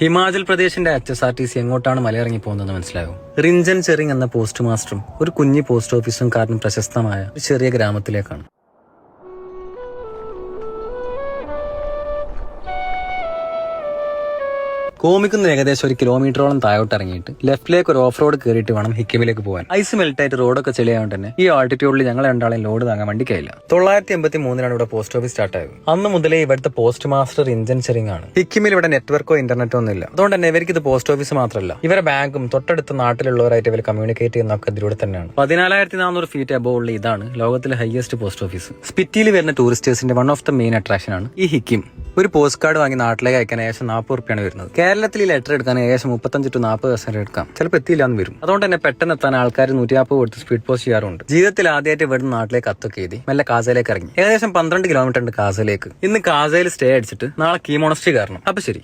Himachal പ്രദേശിന്റെ HSRTC എങ്ങോട്ടാണ് മലയിറങ്ങി പോകുന്നത് മനസ്സിലാകും. റിഞ്ചൻ ചെറിങ് എന്ന പോസ്റ്റ് മാസ്റ്ററും ഒരു കുഞ്ഞി പോസ്റ്റ് ഓഫീസും കാരണം പ്രശസ്തമായ ഒരു ചെറിയ ഗ്രാമത്തിലേക്കാണ്. കോമിക്കുന്ന ഏകദേശം 1 കിലോമീറ്ററോളം താഴോട്ട് ഇറങ്ങിയിട്ട് ലെഫ്റ്റിലേക്ക് ഒരു ഓഫ് റോഡ് കയറിയിട്ട് വേണം ഹിക്കിമിലേക്ക് പോകാൻ. ഐസ് മെൽറ്റായിട്ട് റോഡൊക്കെ ചെളിയായതുകൊണ്ട് തന്നെ ഈ ആൾട്ടിറ്റ്യൂഡിൽ ഞങ്ങൾ രണ്ടാളെയും ലോഡ് താങ്ങാൻ വണ്ടിക്കായില്ല. 983 ഇവിടെ പോസ്റ്റ് ഓഫീസ് സ്റ്റാർട്ട് ആയത്. അന്ന് മുതലേ ഇവിടുത്തെ പോസ്റ്റ് മാസ്റ്റർ റിഞ്ചൻ ചെറിങ് ആണ്. ഹിക്കിമിൽ ഇവിടെ നെറ്റ്വർക്കോ ഇന്റർനെറ്റോ ഒന്നും ഇല്ല. അതുകൊണ്ട് തന്നെ ഇവർക്ക് ഇത് പോസ്റ്റ് ഓഫീസ് മാത്രമല്ല, ഇവരെ ബാങ്കും തൊട്ടടുത്ത നാട്ടിലുള്ളവരായിട്ട് ഇവർ കമ്മ്യൂണിക്കേറ്റ് ചെയ്യുന്നതൊക്കെ ഇതിലൂടെ തന്നെയാണ്. 14,400 ഫീറ്റ് അബോവ് ഉള്ള ഇതാണ് ലോകത്തിലെ ഹയസ്റ്റ് പോസ്റ്റ് ഓഫീസ്. സ്പിറ്റിയിൽ വരുന്ന ടൂറിസ്റ്റേഴ്സിന്റെ one of the main attraction ആണ് ഈ ഹിക്കിം. ഒരു പോസ്റ്റ് കാർഡ് വാങ്ങി നാട്ടിലേക്ക് അയക്കാൻ ഏകദേശം 40 റുപ്യാണ് വരുന്നത്. കേരളത്തിൽ ഈ ലെറ്റർ എടുക്കാൻ ഏകദേശം 35 to 40% എടുക്കാം. ചിലപ്പോൾ എത്തിയില്ലാന്ന് വരും. അതുകൊണ്ട് തന്നെ പെട്ടെന്ന് എത്താൻ ആൾക്കാർ 150 കൊടുത്ത് സ്പീഡ് പോസ്റ്റ് ചെയ്യാറുണ്ട്. ജീവിതത്തിൽ ആദ്യമായിട്ട് ഇവിടുന്ന് നാട്ടിലേക്ക് കത്തൊക്കെ എഴുതി മെല്ലെ കാസയിലേക്ക് ഇറങ്ങി. ഏകദേശം 12 കിലോമീറ്റർ ഉണ്ട് കാസയിലേക്ക്. ഇന്ന് കാസയിൽ സ്റ്റേ അടിച്ചിട്ട് നാളെ കീ മോണസ്ട്രി കയറണം. അപ്പൊ ശരി.